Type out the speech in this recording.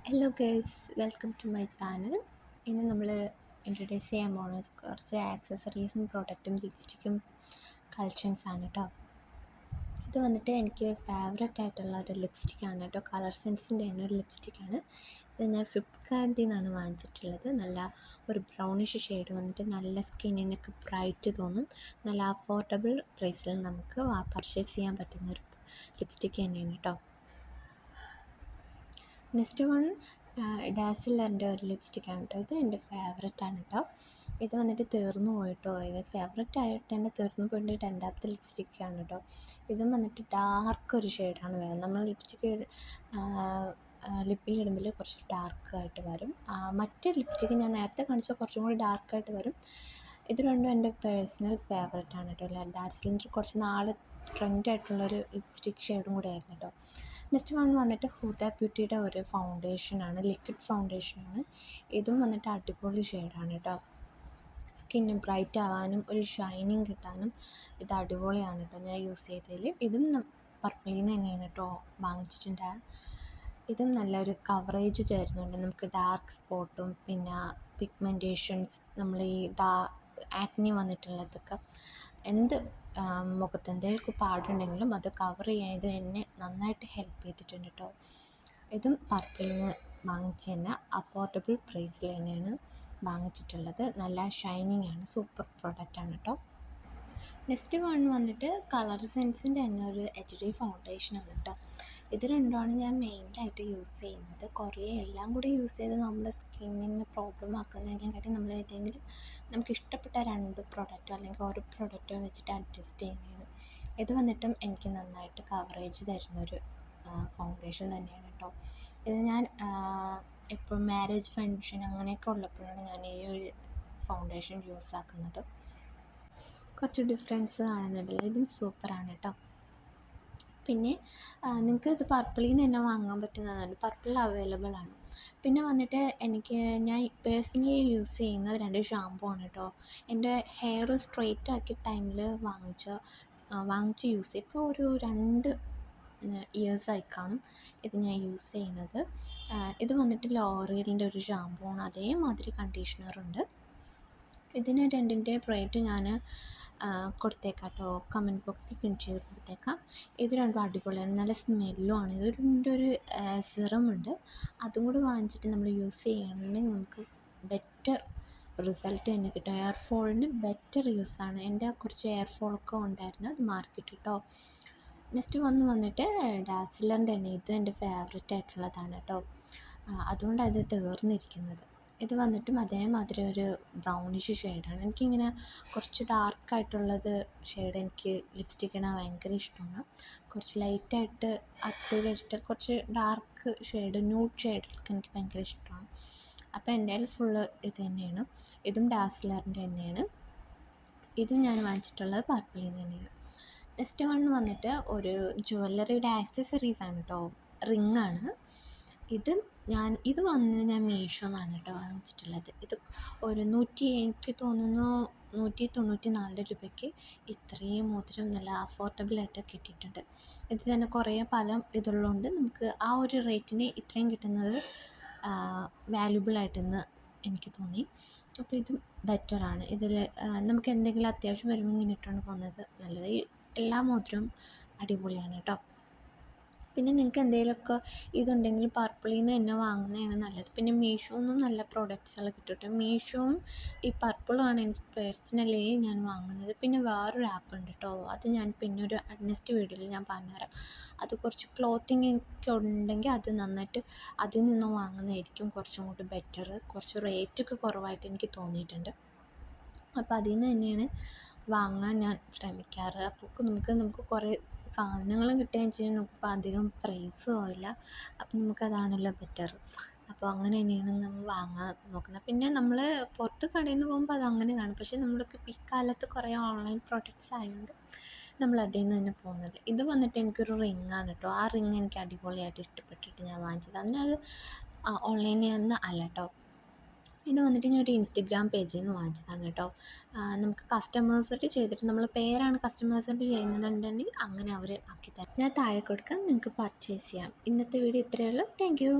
Hello guys, welcome to my channel. ഇന്ന് നമ്മൾ introduce ചെയ്യാൻ പോകുന്നത് കുറച്ച് ആക്സസറീസും പ്രൊഡക്റ്റും ലിപ്സ്റ്റിക്കും കളക്ഷൻസാണ് കേട്ടോ. ഇത് വന്നിട്ട് എനിക്ക് ഫേവററ്റ് ആയിട്ടുള്ള ഒരു ലിപ്സ്റ്റിക്കാണ് കേട്ടോ. കളർ സെൻസിൻ്റെ തന്നെ ഒരു ലിപ്സ്റ്റിക്കാണ്. ഇത് ഞാൻ ഫ്ലിപ്കാർട്ടിൽ നിന്നാണ് വാങ്ങിച്ചിട്ടുള്ളത്. നല്ല ഒരു ബ്രൗണിഷ് ഷെയ്ഡ് വന്നിട്ട് നല്ല സ്കിന്നിനൊക്കെ ബ്രൈറ്റ് തോന്നും. നല്ല അഫോർഡബിൾ പ്രൈസിൽ നമുക്ക് പർച്ചേസ് ചെയ്യാൻ പറ്റുന്ന ഒരു ലിപ്സ്റ്റിക്ക് തന്നെയാണ് കേട്ടോ. നെക്സ്റ്റ് വൺ ഡാസിലറിൻ്റെ ഒരു ലിപ്സ്റ്റിക്കാണ് കേട്ടോ. ഇത് എൻ്റെ ഫേവററ്റാണ് കേട്ടോ. ഇത് വന്നിട്ട് തീർന്നു പോയിട്ടോ. ഇത് ഫേവററ്റ് ആയിട്ട് തന്നെ തീർന്നു പോയിട്ട് രണ്ടാമത്തെ ലിപ്സ്റ്റിക്കാണ് കേട്ടോ. ഇതും വന്നിട്ട് ഡാർക്ക് ഒരു ഷെയ്ഡാണ് വരുന്നത്. നമ്മൾ ലിപ്സ്റ്റിക്ക് ലിപ്പിലിടുമ്പോൾ കുറച്ച് ഡാർക്കായിട്ട് വരും. മറ്റ് ലിപ്സ്റ്റിക്ക് ഞാൻ നേരത്തെ കാണിച്ച കുറച്ചും കൂടി ഡാർക്കായിട്ട് വരും. ഇത് രണ്ടും എൻ്റെ പേഴ്സണൽ ഫേവററ്റാണ് കേട്ടോ. ഡാസിലിൻ്റെ കുറച്ച് നാൾ ട്രെൻഡായിട്ടുള്ളൊരു ലിപ്സ്റ്റിക് ഷെയ്ഡും കൂടി ആയിരുന്നു കേട്ടോ. നെക്സ്റ്റ് വൺ വന്നിട്ട് ഹൂദ ബ്യൂട്ടിയുടെ ഒരു ഫൗണ്ടേഷനാണ്, ലിക്വിഡ് ഫൗണ്ടേഷനാണ്. ഇതും വന്നിട്ട് അടിപൊളി ഷെയ്ഡാണ് കേട്ടോ. സ്കിന്ന് ബ്രൈറ്റ് ആവാനും ഒരു ഷൈനിങ് കിട്ടാനും ഇത് അടിപൊളിയാണ് കേട്ടോ ഞാൻ യൂസ് ചെയ്തതിൽ. ഇതും പർപ്പിളിൽ നിന്ന് തന്നെയാണ് കേട്ടോ വാങ്ങിച്ചിട്ടുണ്ട്. ഇതും നല്ലൊരു കവറേജ് ചേരുന്നുണ്ട്. നമുക്ക് ഡാർക്ക് സ്പോട്ടും പിന്നെ പിഗ്മെൻറ്റേഷൻസ്, നമ്മൾ ഈ ആക്നി വന്നിട്ടുള്ളതൊക്കെ എന്ത് മുഖത്ത് എന്തെങ്കിലും പാടുണ്ടെങ്കിലും അത് കവർ ചെയ്യാൻ ഇത് എന്നെ നന്നായിട്ട് ഹെൽപ്പ് ചെയ്തിട്ടുണ്ട് കേട്ടോ. ഇതും പർപ്പിളിൽ നിന്ന് വാങ്ങിച്ച് തന്നെ അഫോർഡബിൾ പ്രൈസിൽ തന്നെയാണ് വാങ്ങിച്ചിട്ടുള്ളത്. നല്ല ഷൈനിങ് ആണ്, സൂപ്പർ പ്രൊഡക്റ്റാണ് കേട്ടോ. നെക്സ്റ്റ് വൺ വന്നിട്ട് കളർ സെൻസിൻ്റെ തന്നെ ഒരു HD ഫൗണ്ടേഷനാണ് കേട്ടോ. ഇത് രണ്ടുമാണ് ഞാൻ മെയിനായിട്ട് യൂസ് ചെയ്യുന്നത്. കുറേ എല്ലാം കൂടി യൂസ് ചെയ്ത് നമ്മുടെ സ്കിന്നിന് പ്രോബ്ലം ആക്കുന്നതിലും കാട്ടി നമ്മൾ ഏതെങ്കിലും നമുക്ക് ഇഷ്ടപ്പെട്ട രണ്ട് പ്രൊഡക്റ്റോ അല്ലെങ്കിൽ ഒരു പ്രൊഡക്റ്റോ വെച്ചിട്ട് അഡ്ജസ്റ്റ് ചെയ്യുന്നതാണ്. ഇത് വന്നിട്ടും എനിക്ക് നന്നായിട്ട് കവറേജ് തരുന്നൊരു ഫൗണ്ടേഷൻ തന്നെയാണ് കേട്ടോ. ഇത് ഞാൻ എപ്പോഴും മാരേജ് ഫങ്ഷൻ അങ്ങനെയൊക്കെ ഉള്ളപ്പോഴാണ് ഞാൻ ഈ ഒരു ഫൗണ്ടേഷൻ യൂസ് ആക്കുന്നത്. കുറച്ച് ഡിഫറൻസ് കാണുന്നുണ്ടല്ലോ. ഇതും സൂപ്പറാണ് കേട്ടോ. പിന്നെ നിങ്ങൾക്ക് ഇത് പർപ്പിളിൽ നിന്ന് തന്നെ വാങ്ങാൻ പറ്റുന്നതാണ്. പർപ്പിൾ അവൈലബിൾ ആണ്. പിന്നെ വന്നിട്ട് ഞാൻ പേഴ്സണലി യൂസ് ചെയ്യുന്ന 2 ഷാമ്പൂ ആണ് കേട്ടോ. എൻ്റെ ഹെയർ സ്ട്രെയിറ്റ് ആക്കിയ ടൈമിൽ വാങ്ങിച്ച് യൂസ് ചെയ്യും. ഇപ്പോൾ ഒരു 2 ഇയേഴ്സായി കാണും ഇത് ഞാൻ യൂസ് ചെയ്യുന്നത്. ഇത് വന്നിട്ട് ലോറിയലിൻ്റെ ഒരു ഷാമ്പൂ ആണ്. അതേമാതിരി കണ്ടീഷണറുണ്ട്. ഇതിന് രണ്ടിൻ്റെ റേറ്റ് ഞാൻ കൊടുത്തേക്കാം കേട്ടോ. കമൻറ്റ് ബോക്സിൽ പിൻ ചെയ്ത് കൊടുത്തേക്കാം. ഇത് രണ്ടും അടിപൊളിയാണ്, നല്ല സ്മെല്ലും ആണ്. ഇതിൻ്റെ ഒരു സിറമുണ്ട്, അതും കൂടി വാങ്ങിച്ചിട്ട് നമ്മൾ യൂസ് ചെയ്യുകയാണെന്നുണ്ടെങ്കിൽ നമുക്ക് ബെറ്റർ റിസൾട്ട് തന്നെ കിട്ടും. എയർ ഫോളിന് ബെറ്റർ യൂസാണ്. എൻ്റെ കുറച്ച് എയർ ഫോളൊക്കെ ഉണ്ടായിരുന്നു, അത് മാർക്കിട്ട് കേട്ടോ. നെക്സ്റ്റ് വന്നിട്ട് ഡാസിലറിൻ്റെ തന്നെ. ഇതും എൻ്റെ ഫേവററ്റ് ആയിട്ടുള്ളതാണ് കേട്ടോ. അതുകൊണ്ടാണ് ഇത് തീർന്നിരിക്കുന്നത്. ഇത് വന്നിട്ടും അതേമാതിരി ഒരു ബ്രൗണിഷ് ഷെയ്ഡാണ്. എനിക്കിങ്ങനെ കുറച്ച് ഡാർക്കായിട്ടുള്ളത് ഷെയ്ഡ് എനിക്ക് ലിപ്സ്റ്റിക്ക് ഇടാൻ ഭയങ്കര ഇഷ്ടമാണ്. കുറച്ച് ലൈറ്റായിട്ട് അധികം ഇഷ്ടം, കുറച്ച് ഡാർക്ക് ഷെയ്ഡ് ന്യൂഡ് ഷെയ്ഡൊക്കെ എനിക്ക് ഭയങ്കര ഇഷ്ടമാണ്. അപ്പോൾ എൻ്റെ കയ്യിൽ ഫുള്ള് ഇത് തന്നെയാണ്. ഇതും ഡാസിലറിൻ്റെ തന്നെയാണ്. ഇതും ഞാൻ വാങ്ങിച്ചിട്ടുള്ളത് പർപ്പിളിൽ നിന്ന് തന്നെയാണ്. നെക്സ്റ്റ് വൺ വന്നിട്ട് ഒരു ജ്വല്ലറിയുടെ ആക്സസറീസാണ് കേട്ടോ. റിങ്ങാണ്. ഇത് ഞാൻ മീഷോന്നാണ് കേട്ടോ വാങ്ങിച്ചിട്ടുള്ളത്. ഇത് എനിക്ക് തോന്നുന്നു 194 രൂപയ്ക്ക് ഇത്രയും മോതിരം നല്ല അഫോർഡബിളായിട്ട് കിട്ടിയിട്ടുണ്ട്. ഇത് തന്നെ കുറേ പല ഇതുള്ളതുകൊണ്ട് നമുക്ക് ആ ഒരു റേറ്റിന് ഇത്രയും കിട്ടുന്നത് വാല്യുബിളായിട്ടെന്ന് എനിക്ക് തോന്നി. അപ്പോൾ ഇതും ബെറ്ററാണ്. ഇതിൽ നമുക്ക് എന്തെങ്കിലും അത്യാവശ്യം വരുമ്പോൾ ഇങ്ങനെ ഇട്ടുകൊണ്ട് പോകുന്നത് നല്ലത്. എല്ലാ മോതിരവും അടിപൊളിയാണ് കേട്ടോ. പിന്നെ നിങ്ങൾക്ക് എന്തെങ്കിലുമൊക്കെ ഇതുണ്ടെങ്കിൽ പർപ്പിളിൽ നിന്ന് തന്നെ വാങ്ങുന്നതാണ് നല്ലത്. പിന്നെ മീഷോന്നും നല്ല പ്രൊഡക്ട്സുകൾ കിട്ടും. മീഷോയും ഈ പർപ്പിളുമാണ് എനിക്ക് പേഴ്സണലി ഞാൻ വാങ്ങുന്നത്. പിന്നെ വേറൊരു ആപ്പ് ഉണ്ട് കേട്ടോ, അത് ഞാൻ പിന്നെ ഒരു നെക്സ്റ്റ് വീഡിയോയിൽ ഞാൻ പറഞ്ഞുതരാം. അത് കുറച്ച് ക്ലോത്തിങ് ഒക്കെ ഉണ്ടെങ്കിൽ അത് നന്നായിട്ട് അതിൽ നിന്ന് വാങ്ങുന്നതായിരിക്കും കുറച്ചും കൂടി ബെറ്റർ. കുറച്ച് റേറ്റൊക്കെ കുറവായിട്ട് എനിക്ക് തോന്നിയിട്ടുണ്ട്. അപ്പോൾ അതിൽ നിന്ന് തന്നെയാണ് വാങ്ങാൻ ഞാൻ ശ്രമിക്കാറ്. അപ്പോൾ നമുക്ക് കുറേ സാധനങ്ങളും കിട്ടുകയും ചെയ്യും. നമുക്കിപ്പോൾ അധികം പ്രൈസും ആവില്ല. അപ്പം നമുക്കതാണല്ലോ ബെറ്റർ. അപ്പോൾ അങ്ങനെ തന്നെയാണ് നമ്മൾ വാങ്ങാൻ നോക്കുന്നത്. പിന്നെ നമ്മൾ പുറത്ത് കടയിൽ നിന്ന് പോകുമ്പോൾ അതങ്ങനെ കാണും. പക്ഷേ നമ്മൾക്ക് ഈ കാലത്ത് കുറേ ഓൺലൈൻ പ്രോഡക്റ്റ്സ് ആയതുകൊണ്ട് നമ്മൾ അതിൽ നിന്ന് തന്നെ പോകുന്നത്. ഇത് വന്നിട്ട് എനിക്കൊരു റിങ്ങാണ് കേട്ടോ. ആ റിങ് എനിക്ക് അടിപൊളിയായിട്ട് ഇഷ്ടപ്പെട്ടിട്ട് ഞാൻ വാങ്ങിച്ചത്. അത് ഓൺലൈനിൽ നിന്ന് അല്ല കേട്ടോ. ഇത് വന്നിട്ട് ഞാൻ ഒരു ഇൻസ്റ്റഗ്രാം പേജിൽ നിന്ന് വാങ്ങിച്ചതാണ് കേട്ടോ. നമുക്ക് കസ്റ്റമേഴ്സായിട്ട് ചെയ്തിട്ട് നമ്മൾ പേരാണ് കസ്റ്റമേഴ്സായിട്ട് ചെയ്യുന്നതുണ്ടെങ്കിൽ അങ്ങനെ അവർ ആക്കി തരും. ഞാൻ താഴെ കൊടുക്കാം, നിങ്ങൾക്ക് പർച്ചേസ് ചെയ്യാം. ഇന്നത്തെ വീഡിയോ ഇത്രയേ ഉള്ളൂ. Thank you.